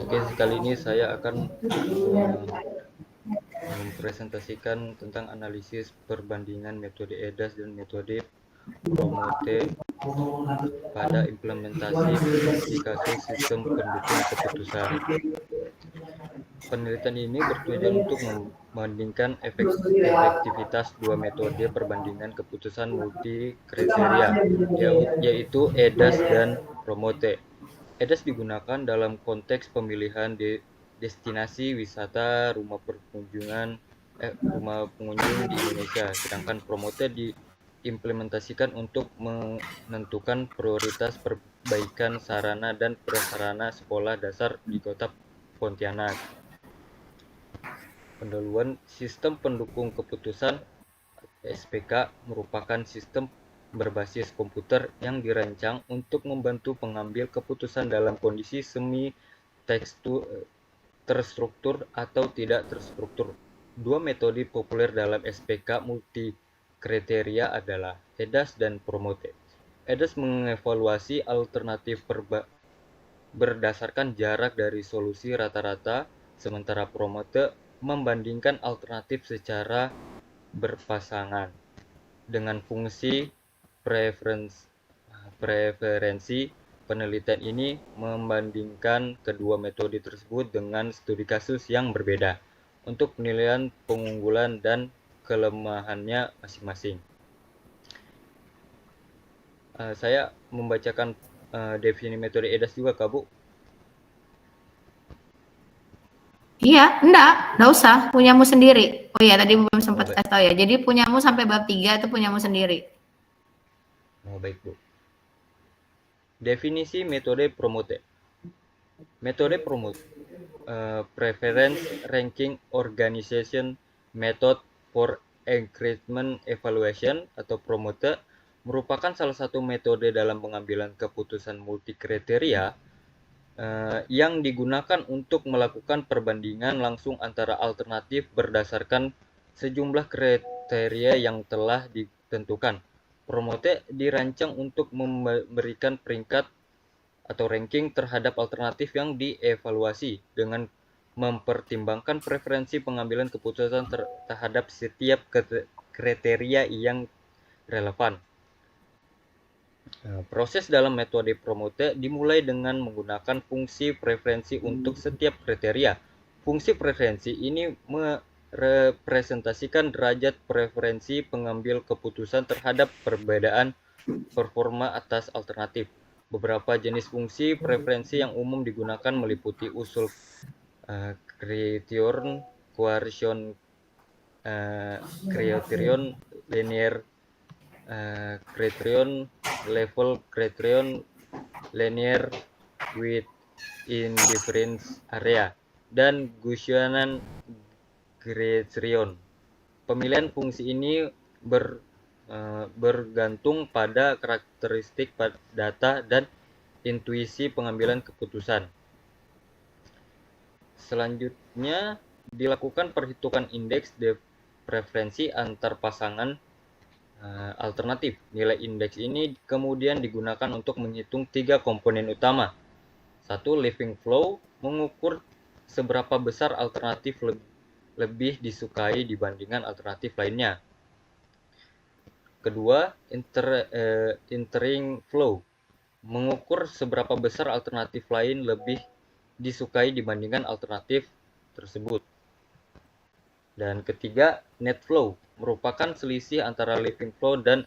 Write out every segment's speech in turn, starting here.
Oke, sekali ini saya akan mempresentasikan tentang analisis perbandingan metode EDAS dan metode Promote pada implementasi di kasus sistem pendukung keputusan. Penelitian ini bertujuan untuk membandingkan efektivitas dua metode perbandingan keputusan multi kriteria, yaitu EDAS dan Promote. EDAS digunakan dalam konteks pemilihan destinasi wisata rumah pengunjung di Indonesia, sedangkan Promote diimplementasikan untuk menentukan prioritas perbaikan sarana dan prasarana sekolah dasar di Kota Pontianak. Pendahuluan sistem pendukung keputusan (SPK) merupakan sistem berbasis komputer yang dirancang untuk membantu pengambil keputusan dalam kondisi semi terstruktur atau tidak terstruktur. Dua metode populer dalam SPK multi kriteria adalah EDAS dan Promote. EDAS mengevaluasi alternatif berdasarkan jarak dari solusi rata-rata, sementara Promote membandingkan alternatif secara berpasangan. Dengan fungsi preferensi, penelitian ini membandingkan kedua metode tersebut dengan studi kasus yang berbeda untuk penilaian pengunggulan dan kelemahannya masing-masing. Saya membacakan definisi metode EDAS juga, Kak Bu. Iya, enggak usah, punyamu sendiri. Oh iya, tadi belum sempat kasih tahu ya. Jadi punyamu sampai bab 3 itu punyamu sendiri. Oh, baik, Bu. Definisi metode Promote. Metode Promote, Preference Ranking Organization Method for Engagement Evaluation atau Promote, merupakan salah satu metode dalam pengambilan keputusan multikriteria yang digunakan untuk melakukan perbandingan langsung antara alternatif berdasarkan sejumlah kriteria yang telah ditentukan. Promote dirancang untuk memberikan peringkat atau ranking terhadap alternatif yang dievaluasi dengan mempertimbangkan preferensi pengambilan keputusan terhadap setiap kriteria yang relevan. Proses dalam metode Promote dimulai dengan menggunakan fungsi preferensi untuk setiap kriteria. Fungsi preferensi ini merepresentasikan derajat preferensi pengambil keputusan terhadap perbedaan performa atas alternatif. Beberapa jenis fungsi preferensi yang umum digunakan meliputi usul criterion, linear criterion, level criterion, linear within area, dan Gaussian criterion. Pemilihan fungsi ini bergantung pada karakteristik data dan intuisi pengambilan keputusan. Selanjutnya, dilakukan perhitungan indeks preferensi antar pasangan alternatif. Nilai indeks ini kemudian digunakan untuk menghitung 3 komponen utama. 1. Living flow, mengukur seberapa besar alternatif lebih disukai dibandingkan alternatif lainnya. Kedua, entering flow, mengukur seberapa besar alternatif lain lebih disukai dibandingkan alternatif tersebut. Dan ketiga, net flow, merupakan selisih antara living flow dan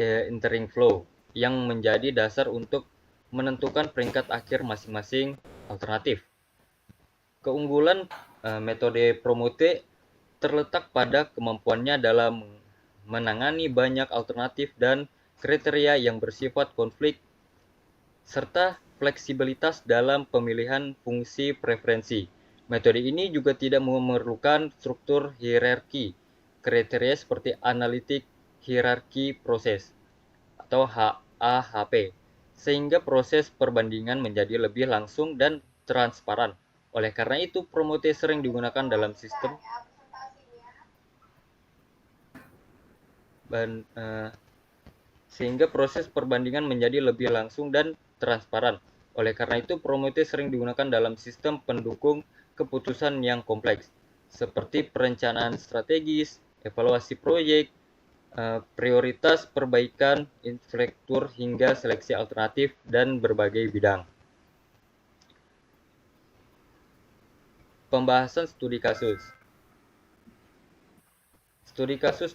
entering flow yang menjadi dasar untuk menentukan peringkat akhir masing-masing alternatif. Keunggulan metode Promote terletak pada kemampuannya dalam menangani banyak alternatif dan kriteria yang bersifat konflik, serta fleksibilitas dalam pemilihan fungsi preferensi. Metode ini juga tidak memerlukan struktur hierarki kriteria seperti analitik hierarki proses atau AHP, sehingga proses perbandingan menjadi lebih langsung dan transparan. Oleh karena itu, Promote sering digunakan dalam sistem sehingga proses perbandingan menjadi lebih langsung dan transparan. Oleh karena itu, Prometheus sering digunakan dalam sistem pendukung keputusan yang kompleks, seperti perencanaan strategis, evaluasi proyek, prioritas perbaikan infrastruktur, hingga seleksi alternatif dan berbagai bidang. Pembahasan studi kasus. Studi kasus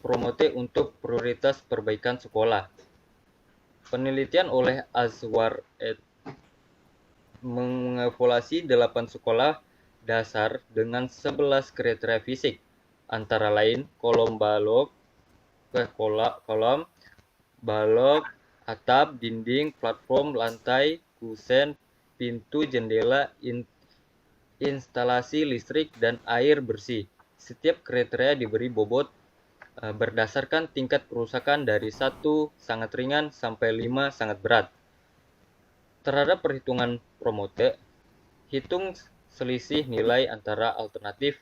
Prometheus untuk prioritas perbaikan sekolah. Penelitian oleh Azwar et mengevaluasi 8 sekolah dasar dengan 11 kriteria fisik, antara lain kolom balok, atap, dinding, platform, lantai, kusen, pintu, jendela, instalasi listrik, dan air bersih. Setiap kriteria diberi bobot berdasarkan tingkat kerusakan dari 1 sangat ringan sampai 5 sangat berat. Terhadap perhitungan Prometheus, hitung selisih nilai antara alternatif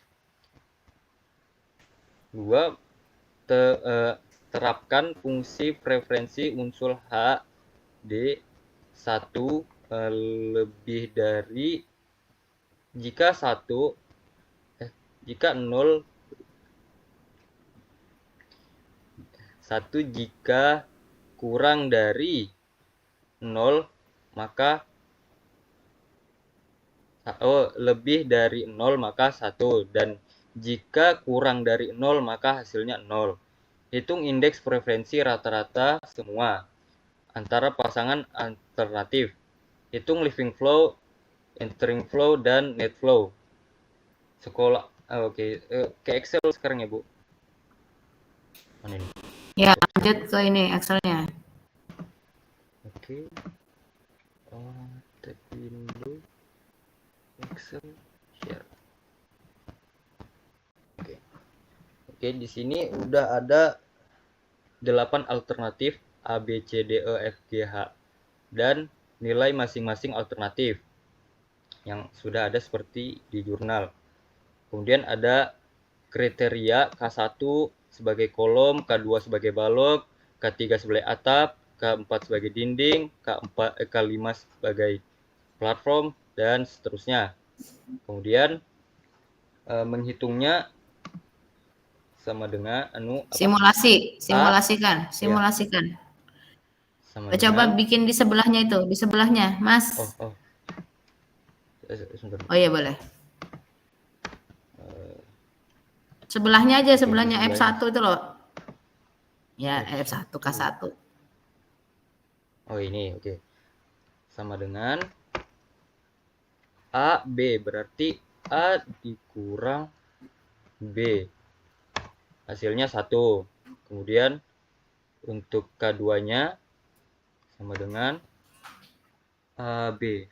2. Terapkan fungsi preferensi unsur H D 1 lebih dari jika 0 jika kurang dari 0 maka lebih dari 0 maka 1, dan jika kurang dari 0 maka hasilnya 0. Hitung indeks preferensi rata-rata semua antara pasangan alternatif. Hitung living flow, entering flow, dan net flow. Oke. Ke Excel sekarang ya, Bu. Mana ini? Ya, lanjut ke ini Excelnya. Oke. Tab window, Excel, share. Oke, di sini udah ada 8 alternatif A, B, C, D, E, F, G, H, dan nilai masing-masing alternatif yang sudah ada seperti di jurnal. Kemudian ada kriteria K1 sebagai kolom, K2 sebagai balok, K3 sebagai atap, K4 sebagai dinding, K5 sebagai platform, dan seterusnya. Kemudian menghitungnya sama dengan simulasikan. Sama Coba dengan, bikin di sebelahnya itu, di sebelahnya, Mas. Sebentar. Oh iya boleh. Sebelahnya aja, sebelahnya F1 itu loh. Ya, F1, K1. Oh ini, oke. Sama dengan A, B, berarti A dikurang B. Hasilnya 1. Kemudian untuk K2-nya sama dengan AB.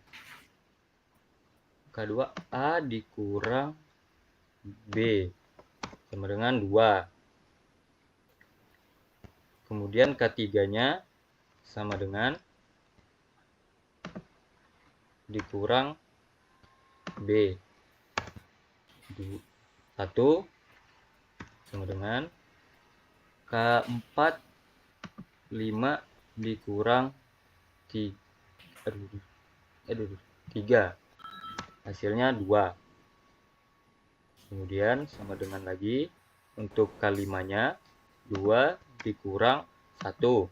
K2 A dikurang B sama dengan 2. Kemudian K3-nya sama dengan dikurang B. 1 sama dengan K4 5 dikurang 3. Hasilnya 2. Kemudian sama dengan lagi untuk K5-nya 2 dikurang 1.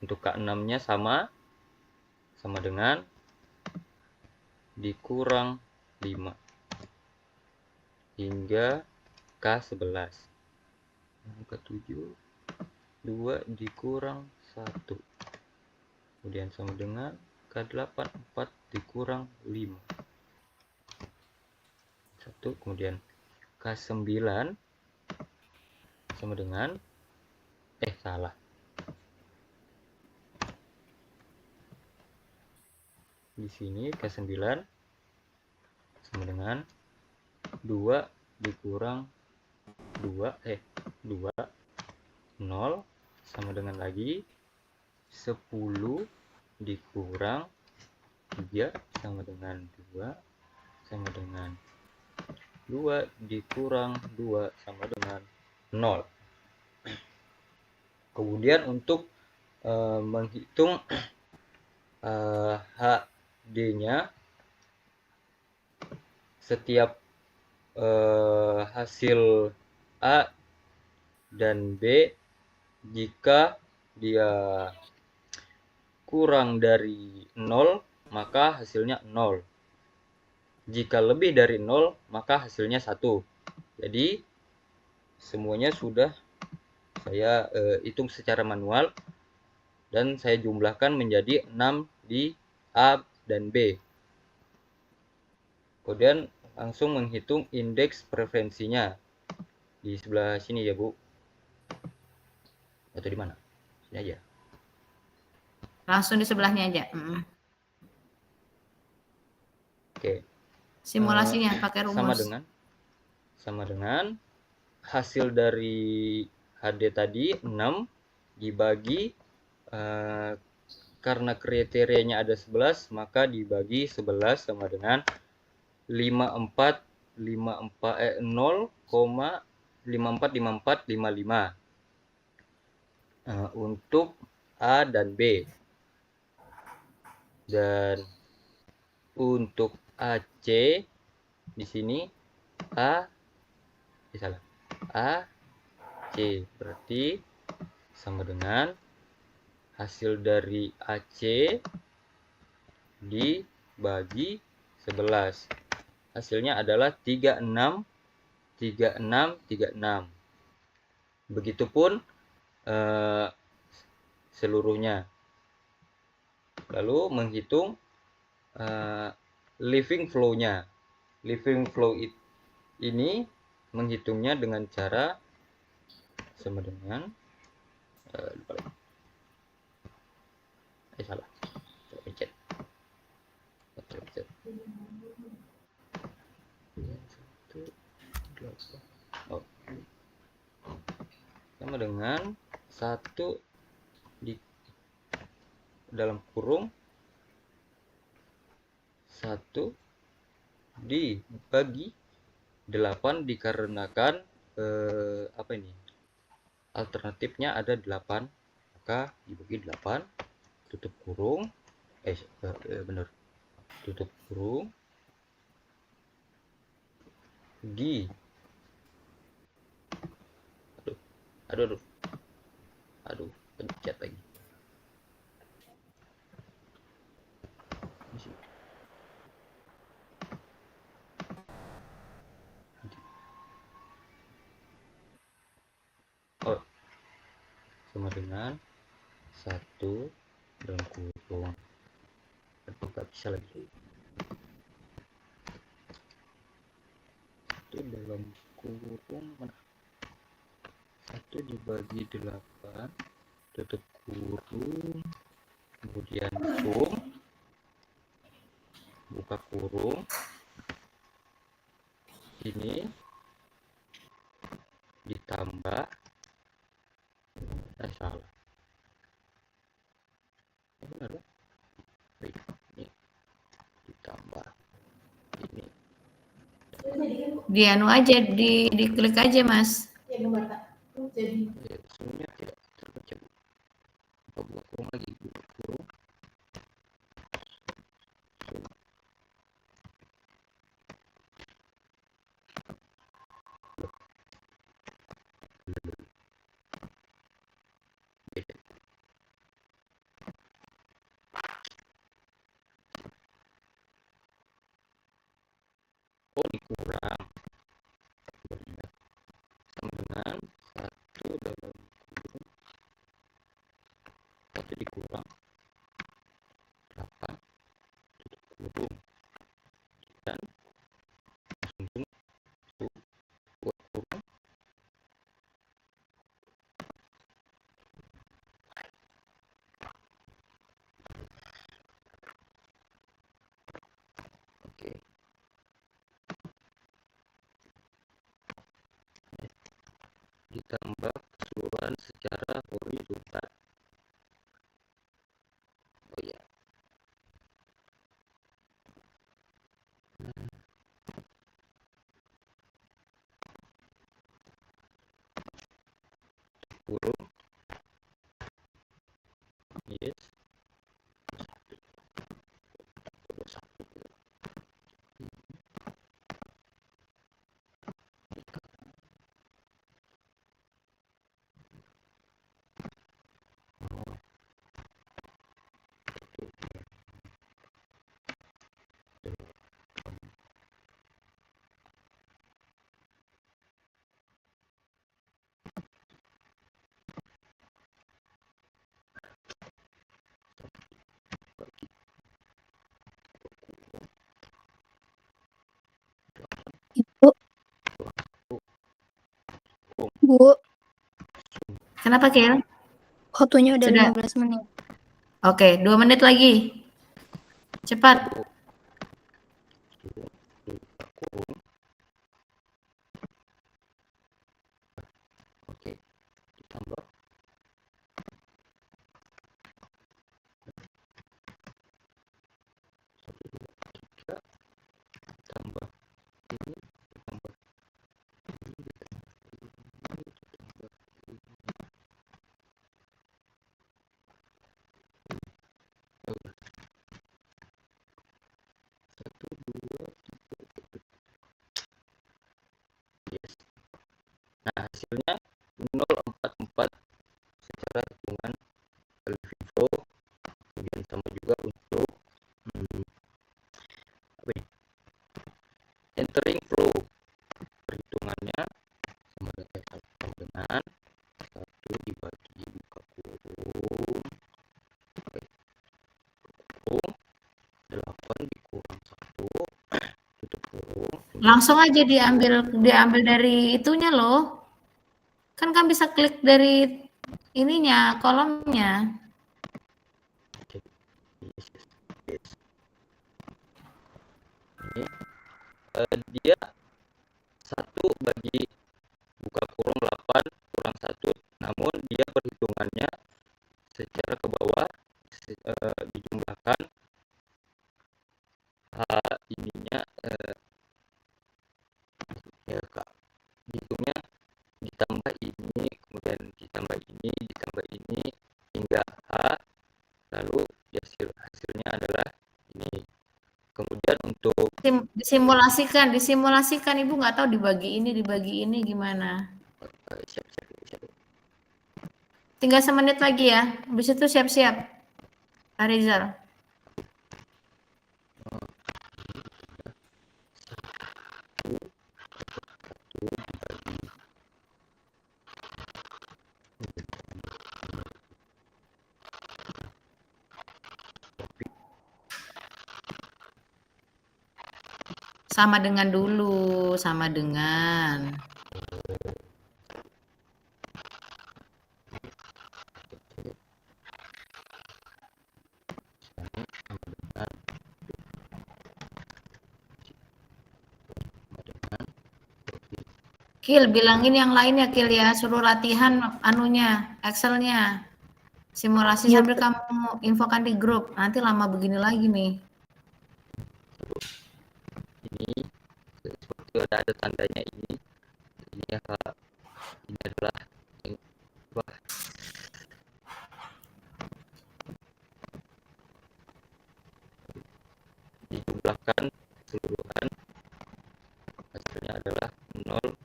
Untuk K6-nya sama dengan dikurang 5 hingga K11. K7 2 dikurang 1. Kemudian sama dengan K8 4 dikurang 5. 1. Kemudian K9 sama dengan salah. Di sini K9 sama dengan 2 dikurang 2 0 sama dengan lagi 10 dikurang 3 sama dengan 2 sama dengan 2 dikurang 2 sama dengan 0. Kemudian untuk menghitung HD-nya setiap hasil A dan B jika dia kurang dari 0 maka hasilnya 0. Jika lebih dari 0 maka hasilnya 1. Jadi semuanya sudah saya hitung secara manual dan saya jumlahkan menjadi 6 di A dan B. Kemudian langsung menghitung indeks preferensinya di sebelah sini ya Bu, atau di mana? Sini aja. Langsung di sebelahnya aja. Oke. Simulasinya pakai rumus. Sama dengan hasil dari HD tadi 6 dibagi karena kriterianya ada 11 maka dibagi 11 sama dengan 0,5455 untuk A dan B. Dan untuk AC di sini AC berarti sama dengan hasil dari AC dibagi 11. Hasilnya adalah 36, 36, 36. Begitupun seluruhnya. Lalu menghitung living flow-nya. Living flow ini menghitungnya dengan cara sama dengan salah. Pencet. Oh. Sama dengan 1 di dalam kurung 1 dibagi 8 dikarenakan apa ini? Alternatifnya ada 8, maka dibagi 8 tutup kurung benar. Tutup kurung di aduh pencet lagi. Oh, sama dengan 1 dalam kurung. Aduh, nggak bisa lagi. 1 dalam kurung mana? 1 dibagi 8 tutup kurung, kemudian sum, buka kurung, ini ditambah salah benar ya? Ini ditambah ini Di anu aja, diklik aja Mas. semuanya tidak terbaca. Buka kurung lagi, buka kurung sum. Oh, dikurang sama dengan 1 dalam kurung 1 dikurang 8 tutup kurung dan langsung buat kurung. Oke, ditambah keseluruhan secara horizontal. Oh ya, kurung Yes. Ibu, Bu, Kenapa, Kil? waktunya udah Sudah. 15 menit. Oke, 2 menit lagi. Cepat. Oke, ditambah tambah ini tambah satu dua. Yes. Nah, hasilnya 0,44 secara hitungan living flow. Kemudian sama juga untuk apa ini? Entering flow, perhitungannya sama dengan 1 dibagi buka kurung 8 dikurang 1 tutup kurung. Langsung aja diambil dari itunya loh. Kan bisa klik dari ininya, kolomnya. Yes, yes. Ini dia 1 bagi buka kurung 8 kurang 1, namun dia perhitungannya secara ke bawah dijumlahkan ininya ya Kak, hitungnya ditambah ini, kemudian ditambah ini hingga H, lalu hasilnya adalah ini. Kemudian untuk Disimulasikan Ibu nggak tahu dibagi ini gimana. siap. Tinggal semenit lagi ya, habis itu siap-siap Pak Rizal. Sama dengan dulu, sama dengan. Kil, bilangin yang lain ya Kil ya, suruh latihan anunya, Excelnya. Simulasi Iya, sambil kamu infokan di grup. Nanti lama begini lagi nih. ini seperti ada tandanya ini adalah yang dijumlahkan keseluruhan, hasilnya adalah 0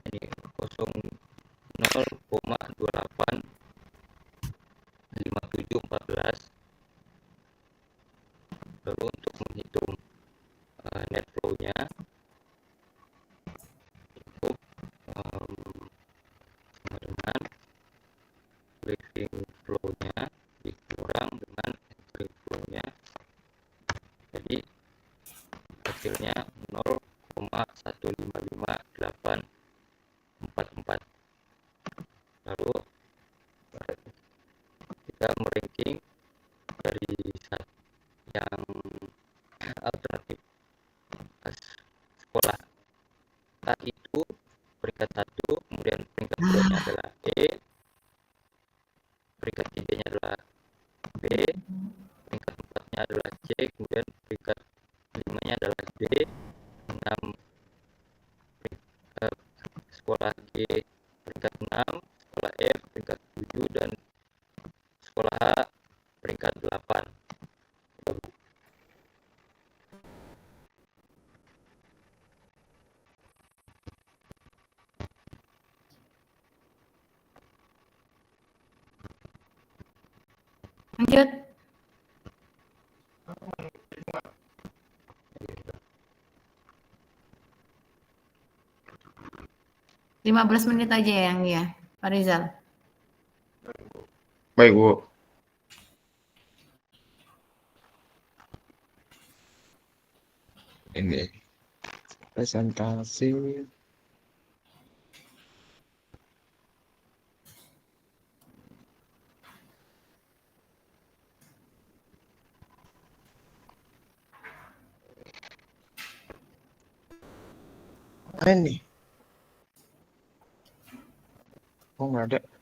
ini 0,285714. Lalu untuk menghitung net flow-nya cukup sama dengan living flow-nya dikurang dengan entering flow-nya, jadi hasilnya 0,155844. Lalu kita meranking dari yang alternatif sekolah A itu peringkat 1, kemudian peringkat 2-nya adalah E, peringkat 3-nya adalah B, peringkat 4-nya adalah C, kemudian peringkat 5-nya adalah D, 6 sekolah G peringkat 6, sekolah F peringkat 7, dan sekolah H Lanjut. 15 menit aja ya, yang ya, Pak Rizal. Baik, Bu. Ini presentasi. Ini. Oh, nggak ada.